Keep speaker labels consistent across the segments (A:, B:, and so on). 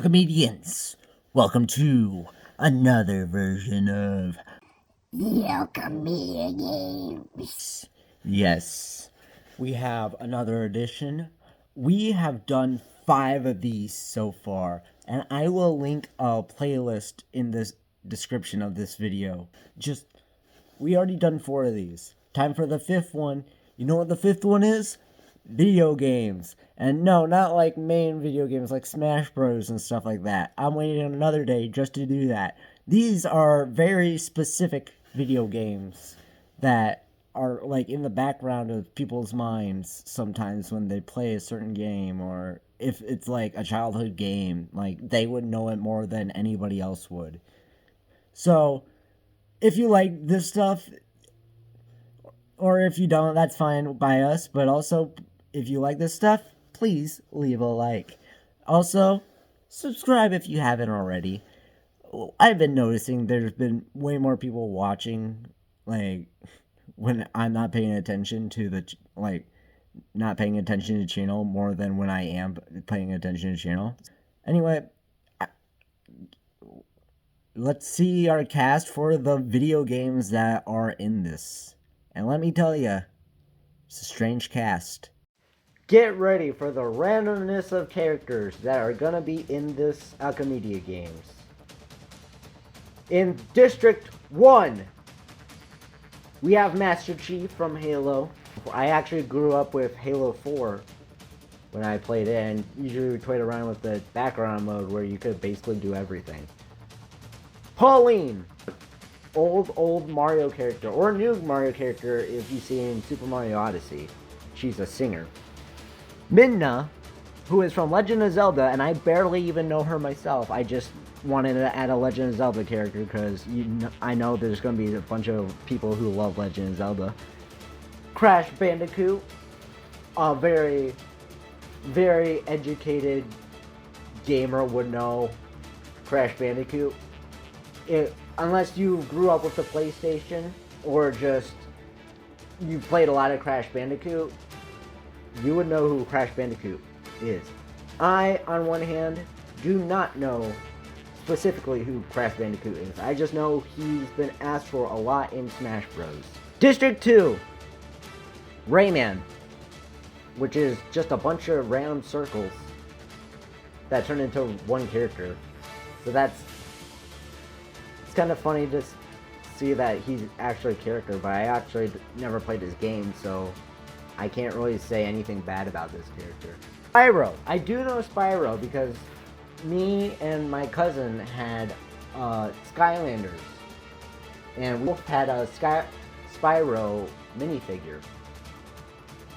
A: Alchemedians, welcome to another version of
B: The Alchemediagames.
A: Yes, we have another edition. We have done 5 of these so far, and I will link a playlist in this description of this video. We already done 4 of these. Time for the 5th one. You know what the 5th one is? Video games. And no, not like main video games like Smash Bros. And stuff like that. I'm waiting another day just to do that. These are very specific video games that are like in the background of people's minds sometimes when they play a certain game, or if it's like a childhood game, like they would know it more than anybody else would. So, if you like this stuff, or if you don't, that's fine by us, but also, if you like this stuff, please leave a like. Also, subscribe if you haven't already. I've been noticing there's been way more people watching, like, when I'm not paying attention to not paying attention to the channel more than when I am paying attention to the channel. Anyway, let's see our cast for the video games that are in this. And let me tell you, it's a strange cast. Get ready for the randomness of characters that are gonna be in this Alchemediagames. In District 1, we have Master Chief from Halo. I actually grew up with Halo 4 when I played it, and usually we played around with the background mode where you could basically do everything. Pauline! Old Mario character, or new Mario character if you see in Super Mario Odyssey. She's a singer. Midna, who is from Legend of Zelda, and I barely even know her myself. I just wanted to add a Legend of Zelda character because I know there's going to be a bunch of people who love Legend of Zelda. Crash Bandicoot, a very, very educated gamer would know Crash Bandicoot. Unless you grew up with the PlayStation, or just you played a lot of Crash Bandicoot, you would know who Crash Bandicoot is. I, on one hand, do not know specifically who Crash Bandicoot is. I just know he's been asked for a lot in Smash Bros. District 2, Rayman, which is just a bunch of round circles that turn into one character. So it's kind of funny to see that he's actually a character, but I actually never played his game, so I can't really say anything bad about this character. Spyro. I do know Spyro because me and my cousin had Skylanders, and we both had a Spyro minifigure.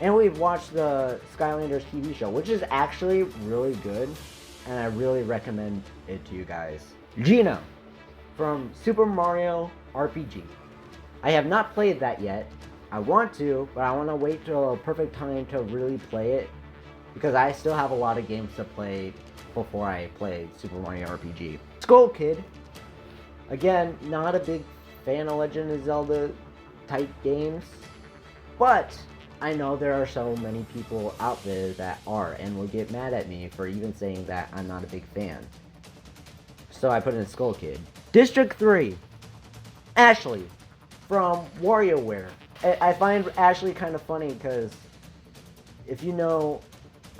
A: And we've watched the Skylanders TV show, which is actually really good, and I really recommend it to you guys. Gina from Super Mario RPG. I have not played that yet. I want to, but I want to wait till a perfect time to really play it, because I still have a lot of games to play before I play Super Mario RPG. Skull Kid. Again, not a big fan of Legend of Zelda type games, but I know there are so many people out there that are, and will get mad at me for even saying that I'm not a big fan. So I put in Skull Kid. District 3, Ashley from WarioWare. I find Ashley kind of funny because if you know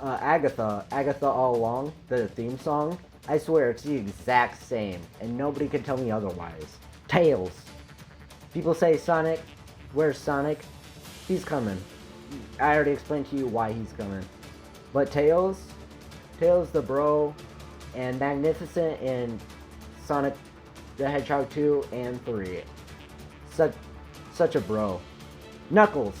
A: Agatha All Along, the theme song, I swear it's the exact same, and nobody can tell me otherwise. Tails. People say Sonic. Where's Sonic? He's coming. I already explained to you why he's coming. But Tails the bro, and Magnificent in Sonic the Hedgehog 2 and 3. Such a bro. Knuckles.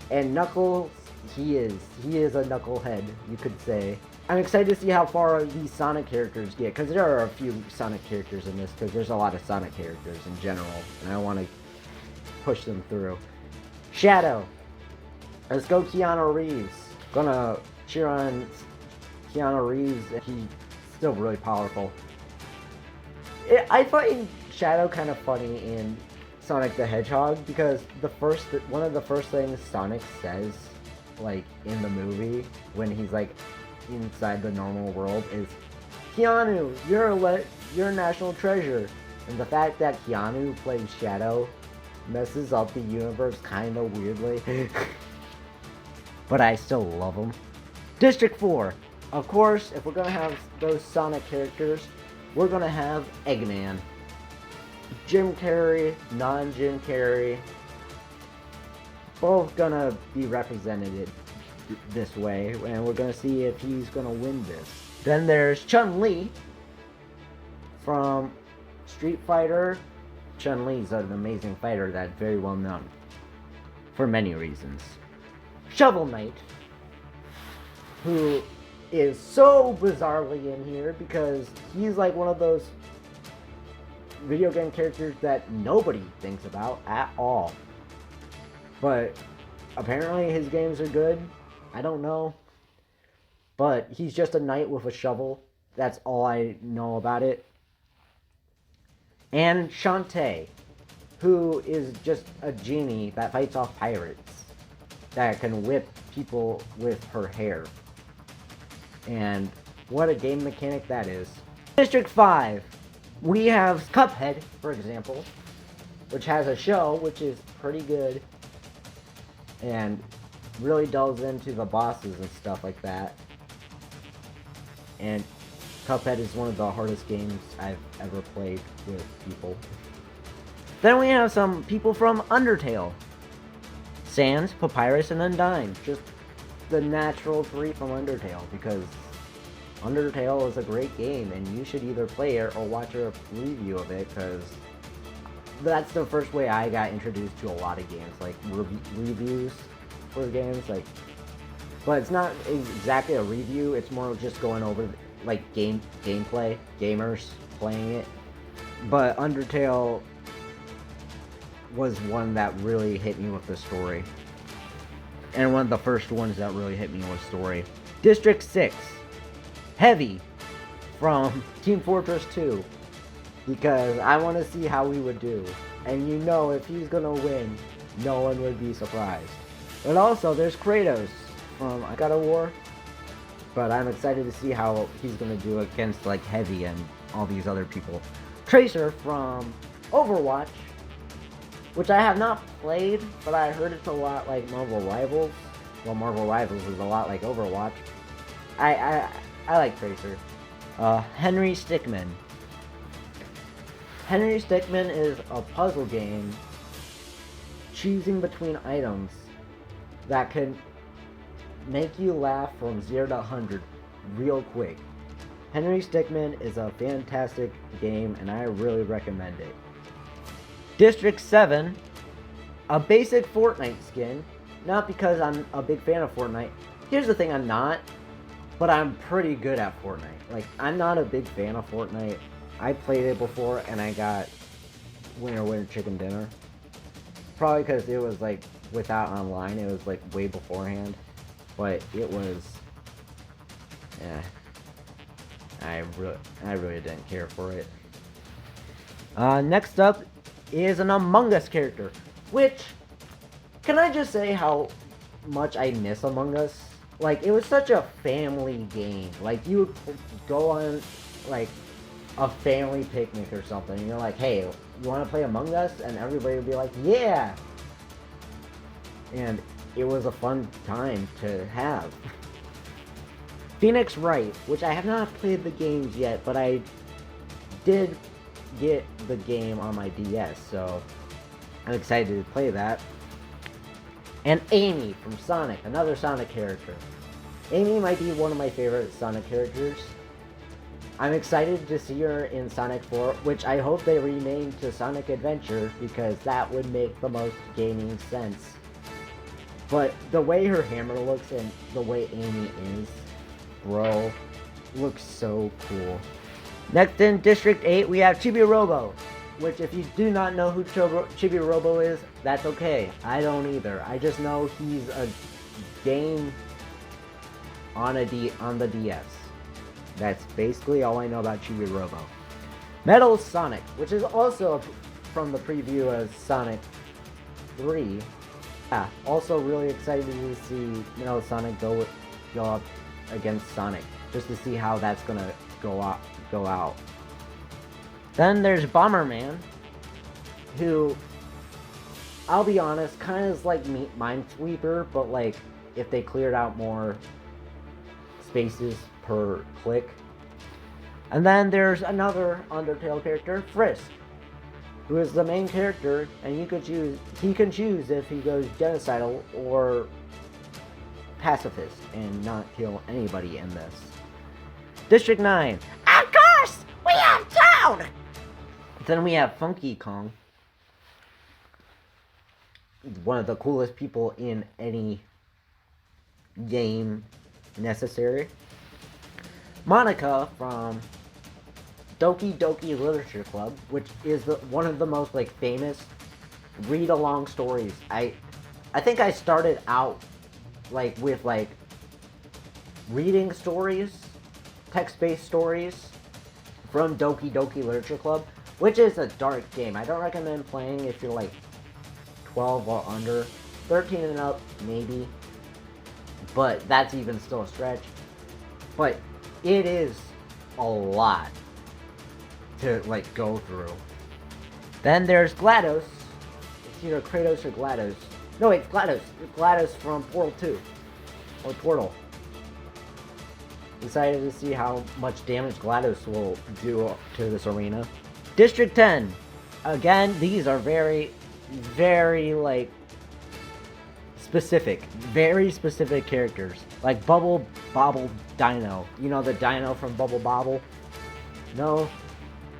A: And Knuckles, he is a knucklehead, you could say. I'm excited to see how far these Sonic characters get, because there are a few Sonic characters in this, because there's a lot of Sonic characters in general, and I want to push them through. Shadow. Let's go Keanu Reeves. Gonna cheer on Keanu Reeves. He's still really powerful. I find Shadow kind of funny in Sonic the Hedgehog, because one of the first things Sonic says, like, in the movie, when he's, like, inside the normal world, is Keanu, you're a national treasure. And the fact that Keanu plays Shadow messes up the universe kind of weirdly. But I still love him. District 4. Of course, if we're going to have those Sonic characters, we're going to have Eggman. Jim Carrey, non-Jim Carrey, both going to be represented this way, and we're going to see if he's going to win this. Then there's Chun-Li from Street Fighter. Chun-Li's an amazing fighter that's very well known for many reasons. Shovel Knight, who is so bizarrely in here because he's like one of those video game characters that nobody thinks about at all. But apparently his games are good. I don't know. But he's just a knight with a shovel. That's all I know about it. And Shantae, who is just a genie that fights off pirates, that can whip people with her hair. And what a game mechanic that is. District 5. We have Cuphead, for example, which has a show which is pretty good and really delves into the bosses and stuff like that. And Cuphead is one of the hardest games I've ever played with people. Then we have some people from Undertale. Sans, Papyrus, and Undyne. Just the natural three from Undertale, because Undertale is a great game, and you should either play it or watch a review of it, because that's the first way I got introduced to a lot of games, like reviews for games, like. But it's not exactly a review, it's more just going over, like, gameplay, gamers playing it. But Undertale was one that really hit me with the story. And one of the first ones that really hit me with story. District 6. Heavy from Team Fortress 2. Because I want to see how we would do. And you know, if he's gonna win, no one would be surprised. But also, there's Kratos from God of War. But I'm excited to see how he's gonna do against, like, Heavy and all these other people. Tracer from Overwatch, which I have not played, but I heard it's a lot like Marvel Rivals. Well, Marvel Rivals is a lot like Overwatch. I like Tracer. Henry Stickmin. Henry Stickmin is a puzzle game choosing between items that can make you laugh from 0 to 100 real quick. Henry Stickmin is a fantastic game, and I really recommend it. District 7, a basic Fortnite skin. Not because I'm a big fan of Fortnite. Here's the thing, I'm not, but I'm pretty good at Fortnite. Like, I'm not a big fan of Fortnite. I played it before, and I got winner chicken dinner. Probably because it was, like, without online. It was, like, way beforehand. But it was, I really didn't care for it. Next up is an Among Us character, which, can I just say how much I miss Among Us? Like, it was such a family game. Like, you would go on, like, a family picnic or something, and you're like, hey, you want to play Among Us? And everybody would be like, yeah! And it was a fun time to have. Phoenix Wright, which I have not played the games yet, but I did get the game on my DS, so I'm excited to play that. And Amy from Sonic, another Sonic character. Amy might be one of my favorite Sonic characters. I'm excited to see her in Sonic 4, which I hope they rename to Sonic Adventure, because that would make the most gaming sense. But the way her hammer looks and the way Amy is, bro, looks so cool. Next in District 8, we have Chibi-Robo, which if you do not know who Chibi-Robo is, that's okay. I don't either. I just know he's a game on the DS. That's basically all I know about Chibi-Robo. Metal Sonic, which is also from the preview of Sonic 3. Yeah, also really excited to see Metal Sonic go up against Sonic, just to see how that's gonna go out. Then there's Bomberman, who, I'll be honest, kind of is like Minesweeper, but like if they cleared out more spaces per click. And then there's another Undertale character, Frisk, who is the main character, and he can choose if he goes genocidal or pacifist and not kill anybody in this. District 9. Of course, we have Toad! Then we have Funky Kong, one of the coolest people in any game necessary. Monica from Doki Doki Literature Club, which is one of the most like famous read-along stories. I think I started out like with like reading stories, text-based stories from Doki Doki Literature Club, which is a dark game. I don't recommend playing if you're like 12 or under. 13 and up, maybe. But that's even still a stretch. But it is a lot to like go through. Then there's GLaDOS. It's either Kratos or GLaDOS. No, wait, GLaDOS. It's GLaDOS from Portal 2. Or Portal. Excited to see how much damage GLaDOS will do to this arena. District 10. Again, these are very, very, like, specific. Very specific characters. Like Bubble Bobble Dino. You know the dino from Bubble Bobble? No?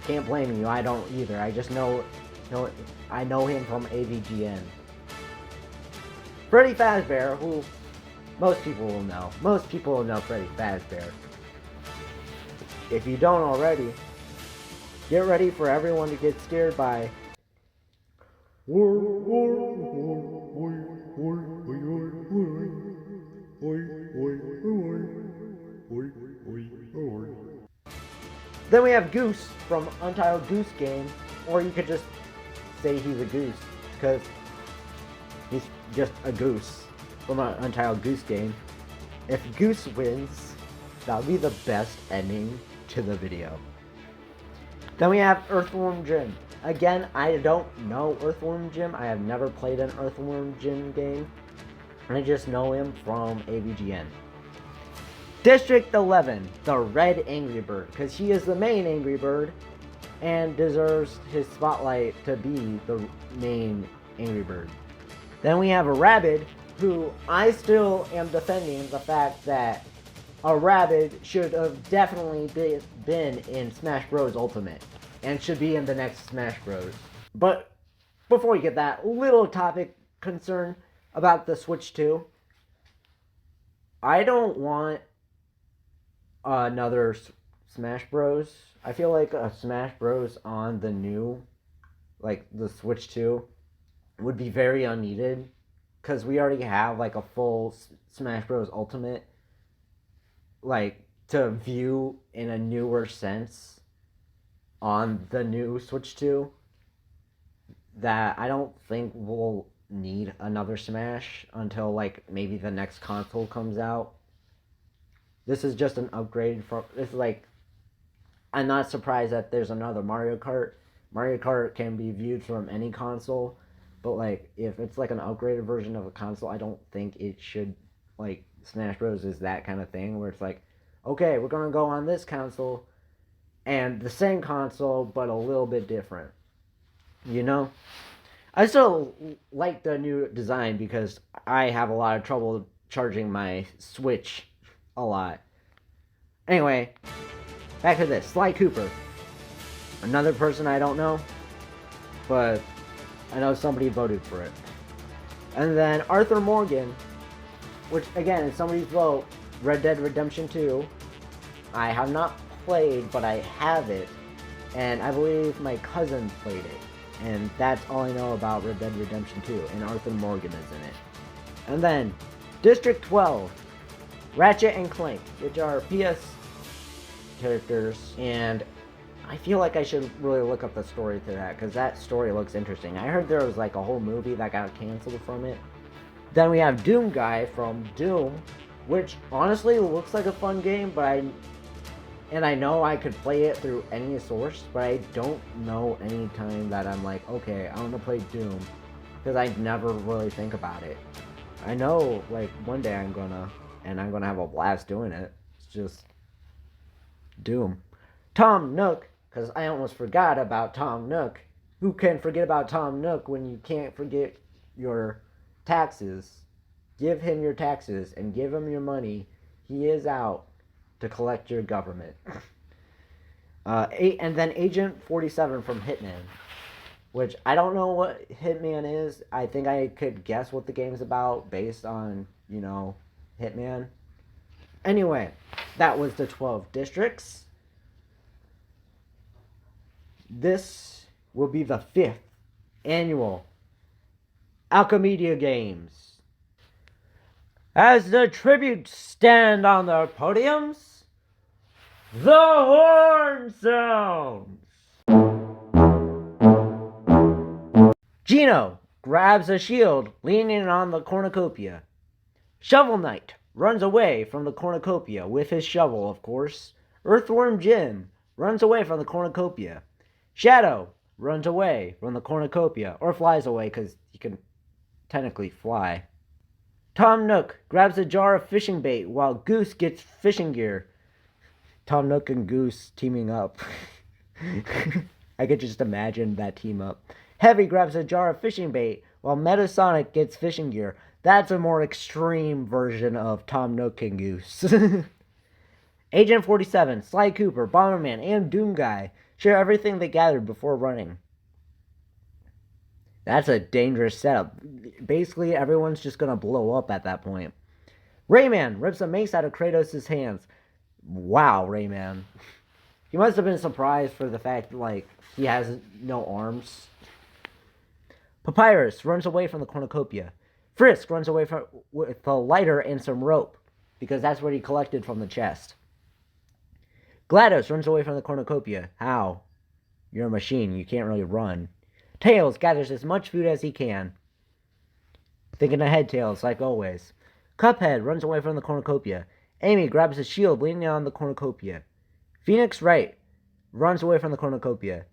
A: Can't blame you. I don't either. I just I know him from AVGN. Freddy Fazbear, who most people will know. Most people will know Freddy Fazbear. If you don't already, get ready for everyone to get scared by Then we have Goose from Untitled Goose Game, or you could just say he's a goose, because he's just a goose from an Untitled Goose Game. If Goose wins, that would be the best ending to the video. Then we have Earthworm Jim. Again, I don't know Earthworm Jim. I have never played an Earthworm Jim game. I just know him from AVGN. District 11, the Red Angry Bird, because he is the main Angry Bird and deserves his spotlight to be the main Angry Bird. Then we have a Rabid, who I still am defending the fact that a Rabid should have definitely been in Smash Bros. Ultimate and should be in the next Smash Bros. But before we get that, little topic concern about the Switch 2. I don't want another Smash Bros. I feel like a Smash Bros. On the new, like the Switch 2, would be very unneeded, because we already have like a full Smash Bros. Ultimate, like, to view in a newer sense on the new Switch 2, that I don't think we'll need another Smash until like maybe the next console comes out. This is just an upgrade from, it's like, I'm not surprised that there's another Mario Kart. Mario Kart can be viewed from any console, but like if it's like an upgraded version of a console, I don't think it should, like, Smash Bros. Is that kind of thing where it's like, okay, we're gonna go on this console and the same console but a little bit different, you know? I still like the new design because I have a lot of trouble charging my Switch a lot. Anyway, back to this. Sly Cooper. Another person I don't know, but I know somebody voted for it. And then Arthur Morgan, which again is somebody's vote. Red Dead Redemption 2. I have not played, but I have it. And I believe my cousin played it. And that's all I know about Red Dead Redemption 2. And Arthur Morgan is in it. And then District 12. Ratchet and Clank, which are PS characters. And I feel like I should really look up the story to that, because that story looks interesting. I heard there was like a whole movie that got canceled from it. Then we have Doom Guy from Doom, which honestly looks like a fun game, but And I know I could play it through any source, but I don't know any time that I'm like, okay, I want to play Doom, because I never really think about it. I know, like, one day I'm gonna, and I'm gonna have a blast doing it. It's just Doom. Tom Nook, because I almost forgot about Tom Nook. Who can forget about Tom Nook when you can't forget your taxes? Give him your taxes and give him your money. He is out to collect your government. And then Agent 47 from Hitman, which I don't know what Hitman is. I think I could guess what the game's about based on, Hitman. Anyway, that was the 12 districts. This will be the 5th annual Alchemediagames. As the tributes stand on their podiums, the horn sounds. Gino grabs a shield, leaning on the cornucopia. Shovel Knight runs away from the cornucopia with his shovel, of course. Earthworm Jim runs away from the cornucopia. Shadow runs away from the cornucopia, or flies away because he can technically fly. Tom Nook grabs a jar of fishing bait while Goose gets fishing gear. Tom Nook and Goose teaming up. I could just imagine that team up. Heavy grabs a jar of fishing bait while Metasonic gets fishing gear. That's a more extreme version of Tom Nook and Goose. Agent 47, Sly Cooper, Bomberman, and Doom Guy share everything they gathered before running. That's a dangerous setup. Basically, everyone's just gonna blow up at that point. Rayman rips a mace out of Kratos' hands. Wow, Rayman. He must have been surprised for the fact that, he has no arms. Papyrus runs away from the cornucopia. Frisk runs away with a lighter and some rope, because that's what he collected from the chest. GLaDOS runs away from the cornucopia. How? You're a machine. You can't really run. Tails gathers as much food as he can. Thinking ahead, Tails, like always. Cuphead runs away from the cornucopia. Amy grabs a shield leaning on the cornucopia. Phoenix Wright runs away from the cornucopia.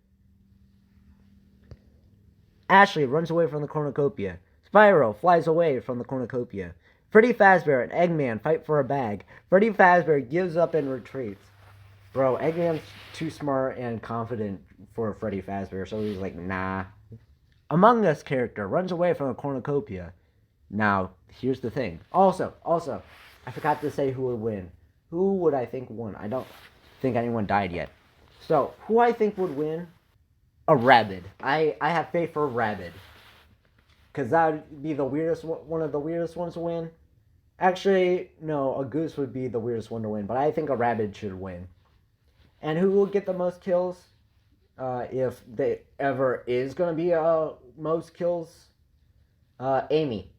A: Ashley runs away from the cornucopia. Spyro flies away from the cornucopia. Freddy Fazbear and Eggman fight for a bag. Freddy Fazbear gives up and retreats. Bro, Eggman's too smart and confident for Freddy Fazbear, so he's like, nah. Among Us character runs away from a cornucopia. Now, here's the thing. Also, I forgot to say who would win. Who would I think won? I don't think anyone died yet. So, who I think would win? A rabbit. I have faith for a rabbit. Because that would be the weirdest one of the weirdest ones to win. Actually, no, a goose would be the weirdest one to win, but I think a rabbit should win. And who will get the most kills? If there ever is going to be most kills? Amy.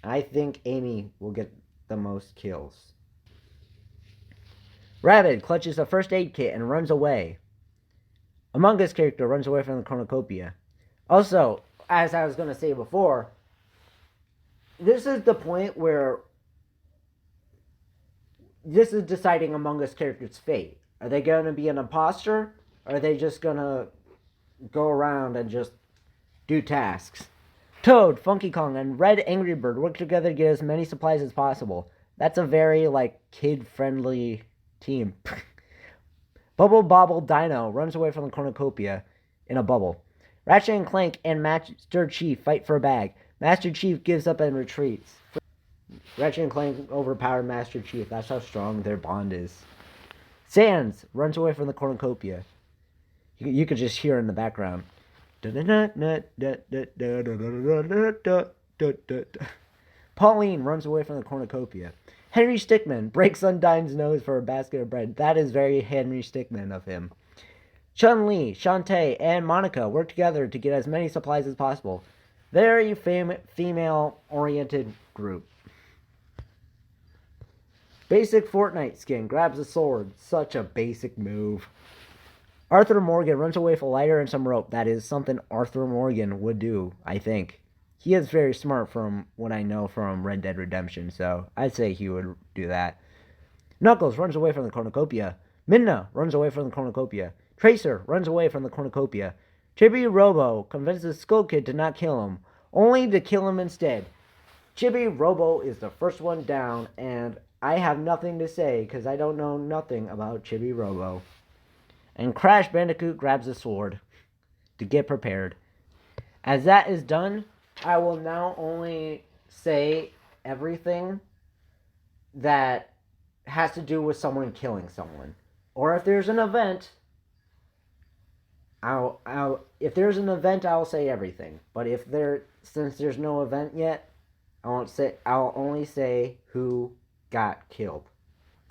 A: I think Amy will get the most kills. Rabbit clutches a first aid kit and runs away. Among Us character runs away from the cornucopia. Also, as I was going to say before, this is the point where this is deciding Among Us character's fate. Are they going to be an imposter? Or are they just going to go around and just do tasks? Toad, Funky Kong, and Red Angry Bird work together to get as many supplies as possible. That's a very, kid-friendly team. Bubble Bobble Dino runs away from the cornucopia in a bubble. Ratchet and Clank and Master Chief fight for a bag. Master Chief gives up and retreats. Ratchet and Clank overpowered Master Chief. That's how strong their bond is. Sans runs away from the cornucopia. You could just hear in the background. Pauline runs away from the cornucopia. Henry Stickmin breaks Undyne's nose for a basket of bread. That is very Henry Stickmin of him. Chun-Li, Shantae, and Monica work together to get as many supplies as possible. Very female-oriented group. Basic Fortnite skin grabs a sword. Such a basic move. Arthur Morgan runs away with a lighter and some rope. That is something Arthur Morgan would do, I think. He is very smart from what I know from Red Dead Redemption, so I'd say he would do that. Knuckles runs away from the cornucopia. Midna runs away from the cornucopia. Tracer runs away from the cornucopia. Chibi Robo convinces Skull Kid to not kill him, only to kill him instead. Chibi Robo is the first one down, and I have nothing to say because I don't know nothing about Chibi Robo. And Crash Bandicoot grabs a sword to get prepared. As that is done, I will now only say everything that has to do with someone killing someone. Or if there's an event, if there's an event, I'll say everything. But since there's no event yet, I'll only say who got killed.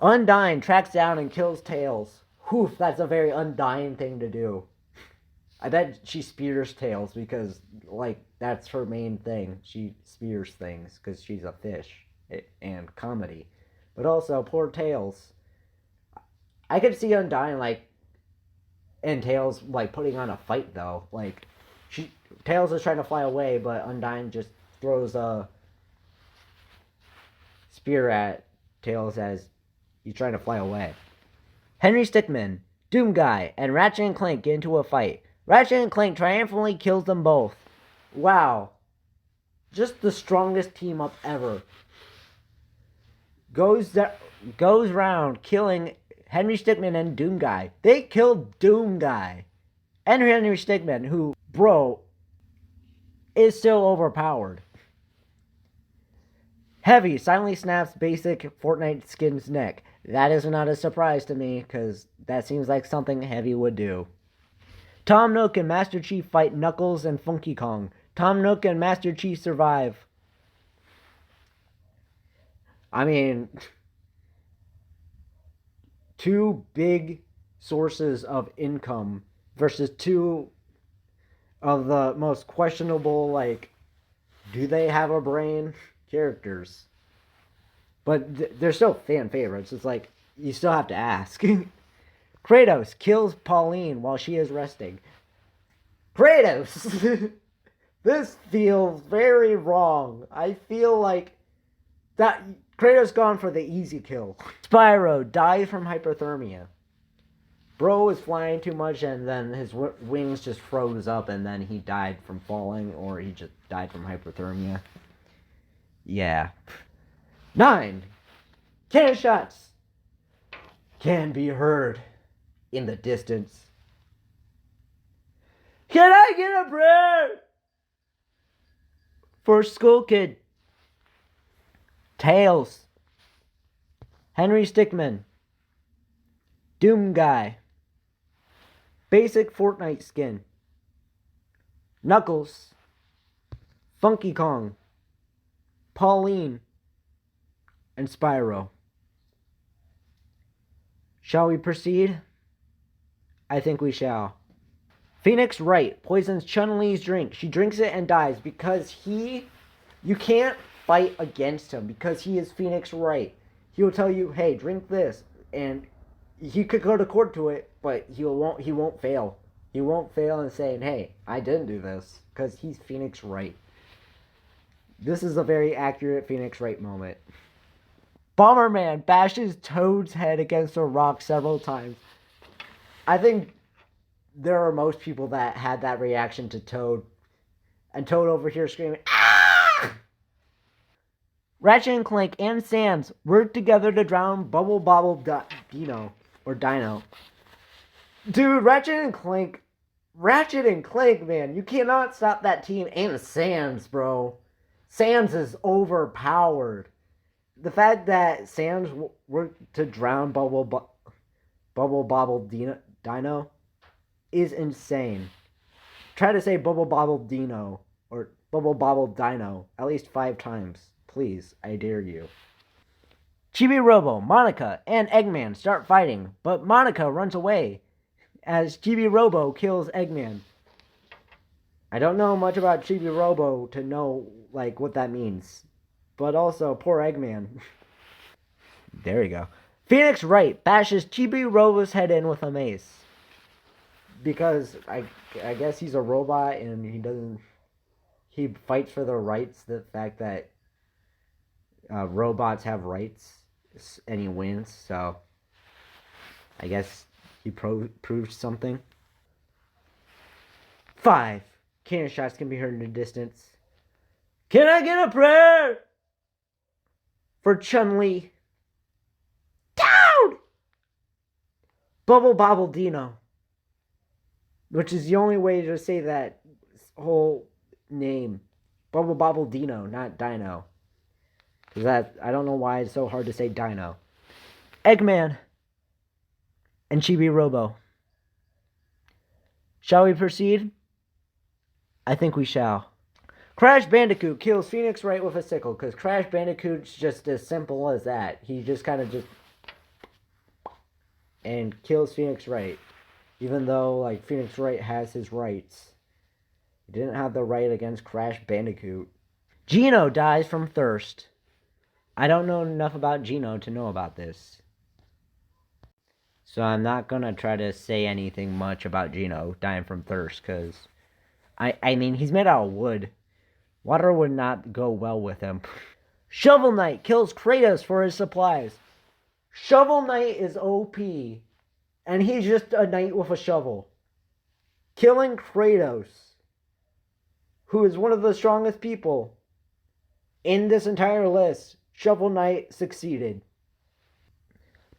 A: Undyne tracks down and kills Tails. Whew, that's a very Undyne thing to do. I bet she spears Tails because, like, that's her main thing. She spears things because she's a fish and comedy. But also, poor Tails. I could see Undyne, like, and Tails, like, putting on a fight, though. Like, Tails is trying to fly away, but Undyne just throws a spear at Tails as he's trying to fly away. Henry Stickmin, Doom Guy, and Ratchet and Clank get into a fight. Ratchet and Clank triumphantly kills them both. Wow. Just the strongest team up ever. Goes round killing Henry Stickmin and Doom Guy. They killed Doom Guy. And Henry Stickmin, who, bro, is still overpowered. Heavy silently snaps basic Fortnite skin's neck. That is not a surprise to me, because that seems like something Heavy would do. Tom Nook and Master Chief fight Knuckles and Funky Kong. Tom Nook and Master Chief survive. I mean, two big sources of income versus two of the most questionable, like, do they have a brain characters. But they're still fan favorites. It's like, you still have to ask. Kratos kills Pauline while she is resting. Kratos! This feels very wrong. I feel like that Kratos gone for the easy kill. Spyro dies from hypothermia. Bro was flying too much and then his wings just froze up and then he died from falling, or he just died from hypothermia. Yeah. 9. Cannon shots can be heard in the distance. Can I get a prayer for Skull Kid? Tails. Henry Stickmin. Doom Guy. Basic Fortnite skin. Knuckles. Funky Kong. Pauline. And Spyro. Shall we proceed? I think we shall. Phoenix Wright poisons Chun-Li's drink. She drinks it and dies because you can't fight against him because he is Phoenix Wright. He will tell you, hey, drink this, and he could go to court to it, but he won't fail. He won't fail in saying, hey, I didn't do this, because he's Phoenix Wright. This is a very accurate Phoenix Wright moment. Bomberman bashes Toad's head against a rock several times. I think there are most people that had that reaction to Toad. And Toad over here screaming, ah! Ratchet and Clank and Sans work together to drown Bubble Bobble Dino. Dude, Ratchet and Clank, man, you cannot stop that team. And Sans, bro. Sans is overpowered. The fact that Sans worked to drown Bubble Bobble Dino is insane. Try to say Bubble Bobble Dino or Bubble Bobble Dino at least 5 times. Please, I dare you. Chibi Robo, Monica, and Eggman start fighting, but Monica runs away as Chibi Robo kills Eggman. I don't know much about Chibi Robo to know, like, what that means. But also, poor Eggman. There you go. Phoenix Wright bashes Chibi Robo's head in with a mace. Because I guess he's a robot and he fights for the rights, the fact that robots have rights, and he wins, so. I guess he proved something. 5. Cannon shots can be heard in the distance. Can I get a prayer? For Chun-Li. Down! Bubble Bobble Dino. Which is the only way to say that whole name. Bubble Bobble Dino, not Dino. Because that, I don't know why it's so hard to say Dino. Eggman. And Chibi Robo. Shall we proceed? I think we shall. Crash Bandicoot kills Phoenix Wright with a sickle, because Crash Bandicoot's just as simple as that. He just kind of just... and kills Phoenix Wright. Even though, like, Phoenix Wright has his rights. He didn't have the right against Crash Bandicoot. Geno dies from thirst. I don't know enough about Geno to know about this. So I'm not going to try to say anything much about Geno dying from thirst, because... I mean, he's made out of wood. Water would not go well with him. Shovel Knight kills Kratos for his supplies. Shovel Knight is OP. And he's just a knight with a shovel. Killing Kratos, who is one of the strongest people in this entire list. Shovel Knight succeeded.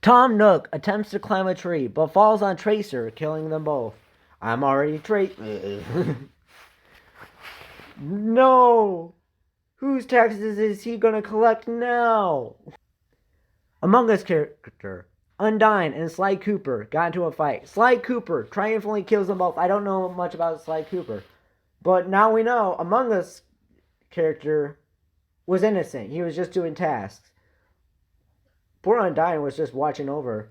A: Tom Nook attempts to climb a tree, but falls on Tracer, killing them both. I'm already No! Whose taxes is he gonna collect now? Among Us character, Undyne and Sly Cooper got into a fight. Sly Cooper triumphantly kills them both. I don't know much about Sly Cooper. But now we know Among Us character was innocent. He was just doing tasks. Poor Undyne was just watching over.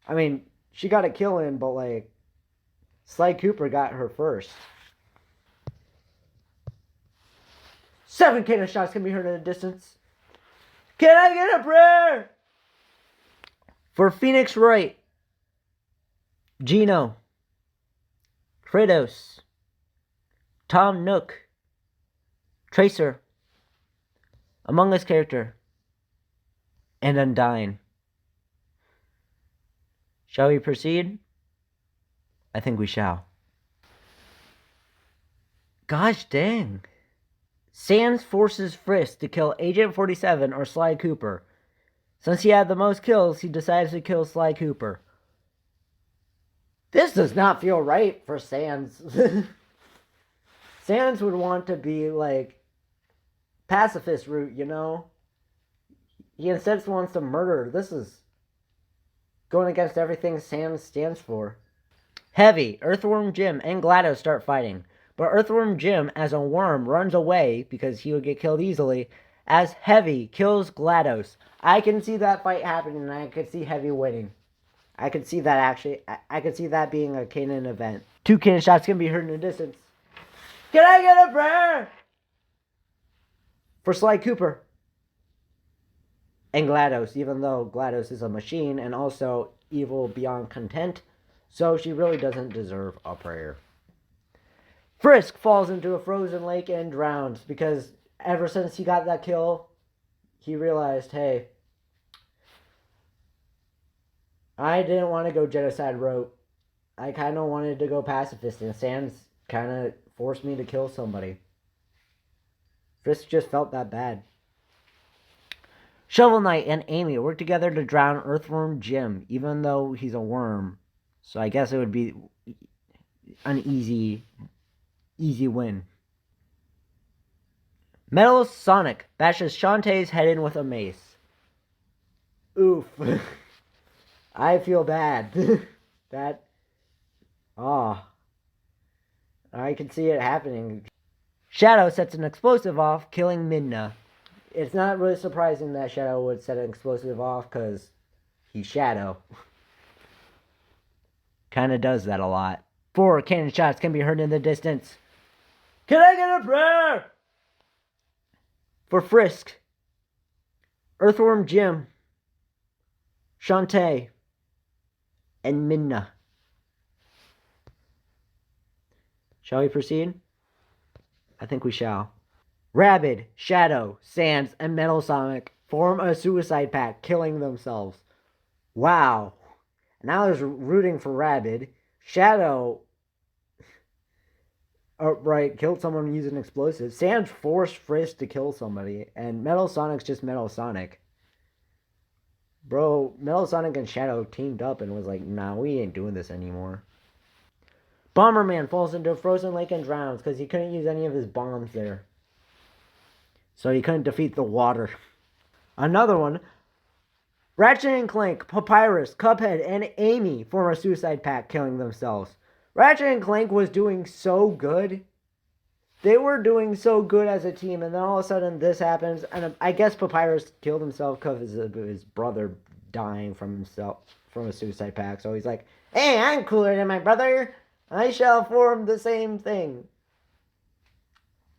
A: I mean, she got a kill in, but like, Sly Cooper got her first. 7 cannon shots can be heard in the distance. Can I get a prayer? For Phoenix Wright, Geno, Kratos, Tom Nook, Tracer, Among Us character, and Undyne. Shall we proceed? I think we shall. Gosh dang. Sans forces Frisk to kill Agent 47 or Sly Cooper. Since he had the most kills, he decides to kill Sly Cooper. This does not feel right for Sans. Sans would want to be, like, pacifist route, you know? He instead wants to murder. This is going against everything Sans stands for. Heavy, Earthworm Jim, and GLaDOS start fighting. But Earthworm Jim, as a worm, runs away because he would get killed easily, as Heavy kills GLaDOS. I can see that fight happening, and I could see Heavy winning. I could see that actually. I could see that being a canon event. 2 cannon shots can be heard in the distance. Can I get a prayer? For Sly Cooper. And GLaDOS, even though GLaDOS is a machine and also evil beyond content, so she really doesn't deserve a prayer. Frisk falls into a frozen lake and drowns because ever since he got that kill, he realized, hey, I didn't want to go genocide route. I kind of wanted to go pacifist, and Sans kind of forced me to kill somebody. Frisk just felt that bad. Shovel Knight and Amy work together to drown Earthworm Jim, even though he's a worm. So I guess it would be an easy win. Metal Sonic bashes Shantae's head in with a mace. Oof. I feel bad. I can see it happening. Shadow sets an explosive off, killing Midna. It's not really surprising that Shadow would set an explosive off, because he's Shadow. Kinda does that a lot. 4 cannon shots can be heard in the distance. Can I get a prayer? For Frisk, Earthworm Jim, Shantae, and Midna. Shall we proceed? I think we shall. Rabid, Shadow, Sans, and Metal Sonic form a suicide pact, killing themselves. Wow. Now there's rooting for Rabid. Shadow, right, killed someone using explosives. Sans forced Frisk to kill somebody, and Metal Sonic's just Metal Sonic. Bro, Metal Sonic and Shadow teamed up and was like, nah, we ain't doing this anymore. Bomberman falls into a frozen lake and drowns because he couldn't use any of his bombs there. So he couldn't defeat the water. Another one. Ratchet and Clank, Papyrus, Cuphead, and Amy form a suicide pact, killing themselves. Ratchet and Clank was doing so good. They were doing so good as a team, and then all of a sudden this happens, and I guess Papyrus killed himself because of his brother dying from himself from a suicide pact. So he's like, "Hey, I'm cooler than my brother. I shall form the same thing."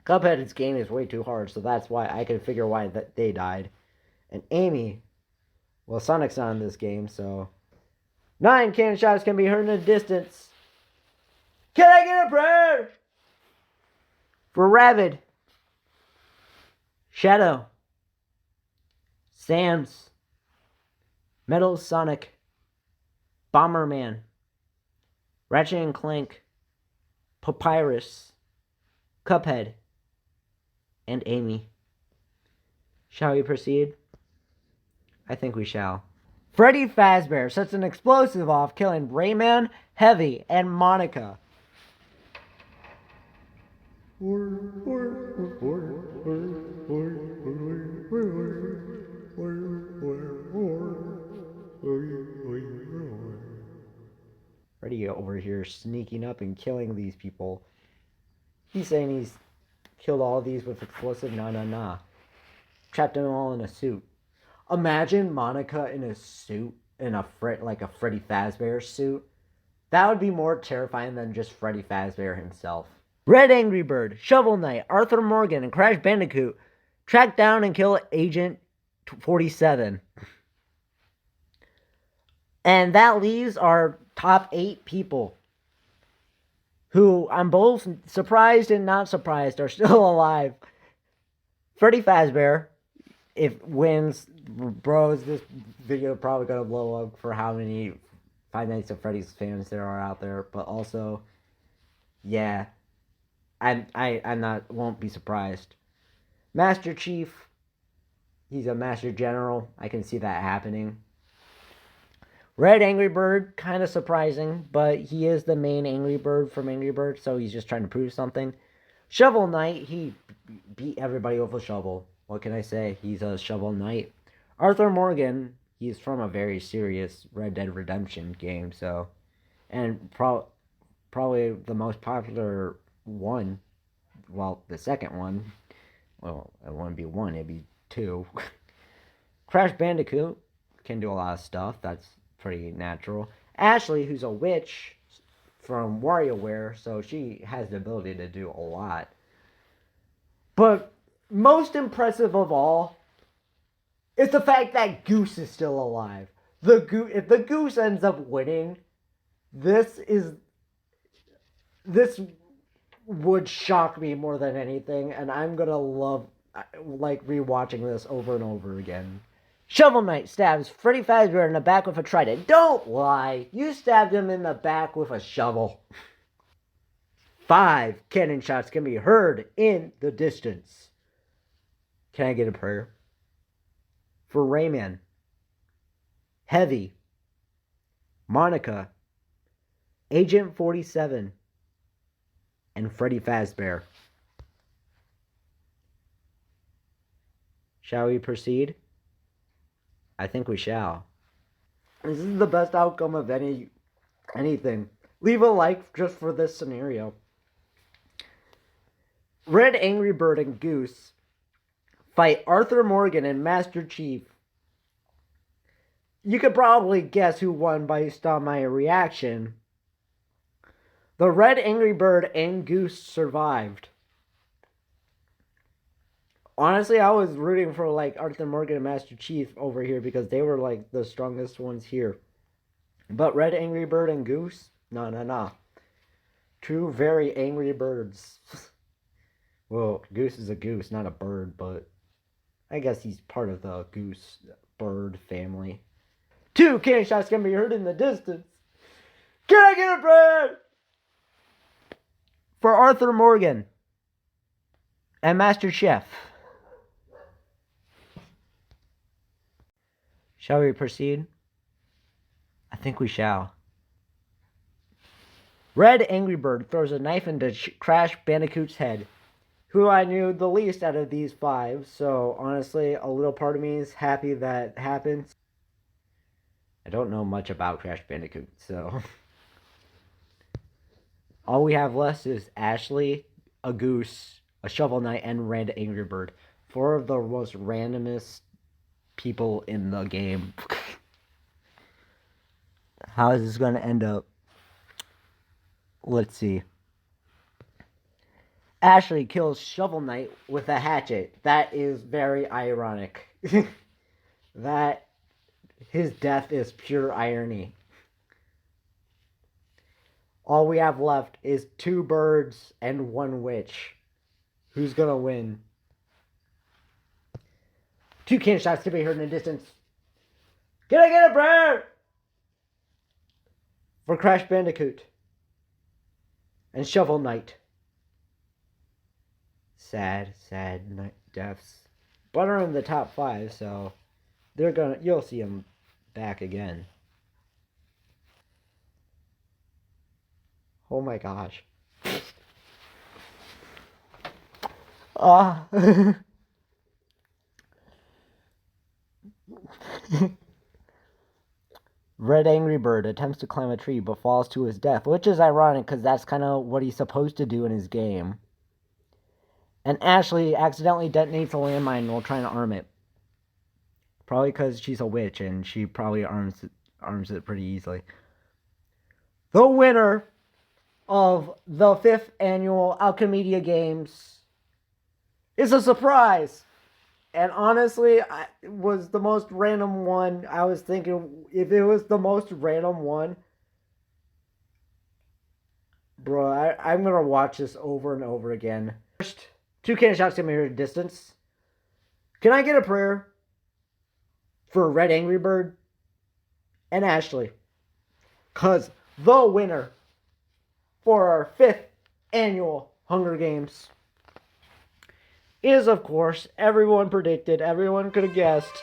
A: Cuphead's game is way too hard, so that's why I can figure why that they died. And Amy, well, Sonic's not in this game, so 9 cannon shots can be heard in the distance. Can I get a prayer? For Rabbid, Shadow, Sans, Metal Sonic, Bomberman, Ratchet and Clank, Papyrus, Cuphead, and Amy. Shall we proceed? I think we shall. Freddy Fazbear sets an explosive off, killing Rayman, Heavy, and Monica. Freddy over here sneaking up and killing these people. He's saying he's killed all of these with explosive. Nah. Trapped them all in a suit. Imagine Monica in a suit, in a like a Freddy Fazbear suit. That would be more terrifying than just Freddy Fazbear himself. Red Angry Bird, Shovel Knight, Arthur Morgan, and Crash Bandicoot track down and kill Agent 47. And that leaves our top 8 people, who I'm both surprised and not surprised are still alive. Freddy Fazbear, if wins, bros, this video probably gonna blow up for how many Five Nights at Freddy's fans there are out there. But also, yeah, I'm not won't be surprised. Master Chief, he's a Master General. I can see that happening. Red Angry Bird, kind of surprising, but he is the main Angry Bird from Angry Bird, so he's just trying to prove something. Shovel Knight, he beat everybody with a shovel. What can I say? He's a Shovel Knight. Arthur Morgan, he's from a very serious Red Dead Redemption game, so. And probably the most popular one, well, the second one. Well, it wouldn't be one, it'd be 2. Crash Bandicoot can do a lot of stuff. That's pretty natural. Ashley, who's a witch from WarioWare, so she has the ability to do a lot. But most impressive of all is the fact that Goose is still alive. If the Goose ends up winning, this would shock me more than anything, and I'm gonna love like rewatching this over and over again. Shovel Knight stabs Freddy Fazbear in the back with a trident. Don't lie. You stabbed him in the back with a shovel. 5 cannon shots can be heard in the distance. Can I get a prayer? For Rayman, Heavy, Monica, Agent 47, and Freddy Fazbear. Shall we proceed? I think we shall. This is the best outcome of anything. Leave a like just for this scenario. Red Angry Bird and Goose fight Arthur Morgan and Master Chief. You could probably guess who won based on my reaction. The Red Angry Bird and Goose survived. Honestly, I was rooting for like Arthur Morgan and Master Chief over here because they were like the strongest ones here. But Red Angry Bird and Goose? No. 2 very angry birds. Well, Goose is a goose, not a bird, but I guess he's part of the goose bird family. Two cannon shots can be heard in the distance. Can I get a prayer for Arthur Morgan and Master Chef? Shall we proceed? I think we shall. Red Angry Bird throws a knife into Crash Bandicoot's head, who I knew the least out of these 5, so honestly, a little part of me is happy that happens. I don't know much about Crash Bandicoot, so... All we have left is Ashley, a Goose, a Shovel Knight, and Red Angry Bird. 4 of the most randomest people in the game. How is this going to end up? Let's see. Ashley kills Shovel Knight with a hatchet. That is very ironic. That his death is pure irony. All we have left is 2 birds and 1 witch. Who's gonna win? 2 cannon shots to be heard in the distance. Can I get a prayer for Crash Bandicoot and Shovel Knight? Sad deaths. But are in the top 5, so you'll see them back again. Oh my gosh. Red Angry Bird attempts to climb a tree but falls to his death, which is ironic because that's kind of what he's supposed to do in his game. And Ashley accidentally detonates a landmine while trying to arm it. Probably because she's a witch and she probably arms it pretty easily. The winner of the 5th annual Alchemediagames is a surprise. And honestly, it was the most random one. I was thinking if it was the most random one, bro, I'm going to watch this over and over again. First, 2 cannon shots to me distance. Can I get a prayer for Red Angry Bird and Ashley? Because the winner for our 5th annual Hunger Games is, of course, everyone predicted, everyone could have guessed,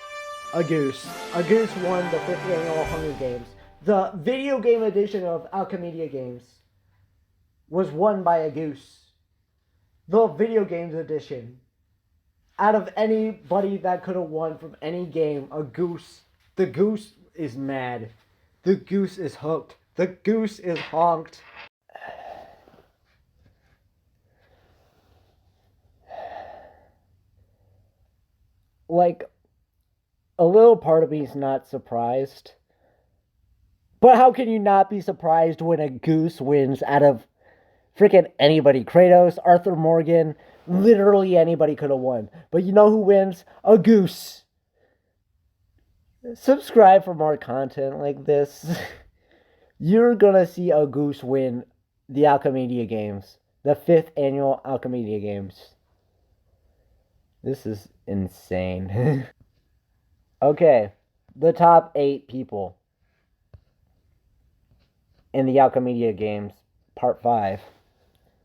A: a goose. A goose won the 5th annual Hunger Games. The video game edition of Alchemediagames was won by a goose. The video games edition. Out of anybody that could have won from any game, a goose. The goose is mad. The goose is hooked. The goose is honked. Like, a little part of me is not surprised. But how can you not be surprised when a goose wins out of freaking anybody? Kratos, Arthur Morgan, literally anybody could have won. But you know who wins? A goose. Subscribe for more content like this. You're gonna see a goose win the Alchemediagames. The 5th annual Alchemediagames. This is insane. Okay, the top 8 people in the Alchemediagames, Part 5,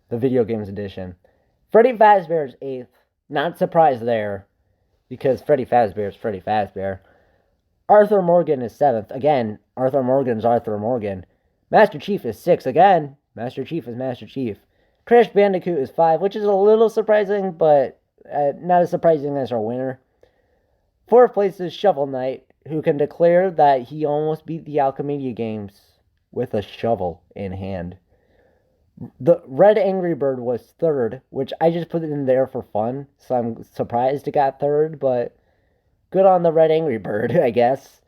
A: the video games edition. Freddy Fazbear's 8th. Not surprised there, because Freddy Fazbear is Freddy Fazbear. Arthur Morgan is 7th. Again, Arthur Morgan's Arthur Morgan. Master Chief is 6th. Again, Master Chief is Master Chief. Crash Bandicoot is 5, which is a little surprising, but not as surprising as our winner. 4th place is Shovel Knight, who can declare that he almost beat the Alchemediagames with a shovel in hand. The Red Angry Bird was 3rd, which I just put it in there for fun, so I'm surprised it got 3rd, but good on the Red Angry Bird, I guess.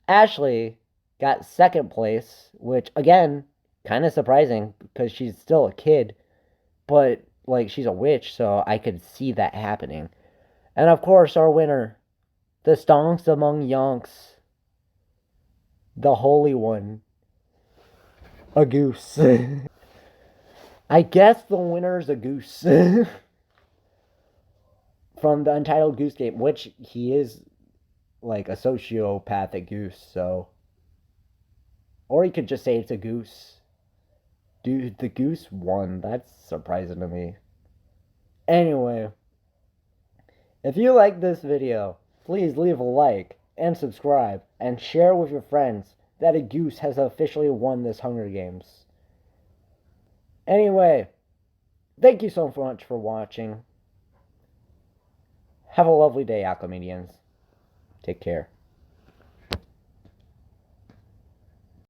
A: Ashley got 2nd place, which, again, kind of surprising, because she's still a kid, but, like, she's a witch, so I could see that happening. And, of course, our winner, the stonks among yonks, the Holy One, a goose. I guess the winner's a goose. From the Untitled Goose Game, which he is like a sociopathic goose, so. Or you could just say it's a goose. Dude, the goose won. That's surprising to me. Anyway, if you like this video, please leave a like and subscribe and share with your friends that a goose has officially won this Hunger Games. Anyway, thank you so much for watching. Have a lovely day, Alchemedians. Take care.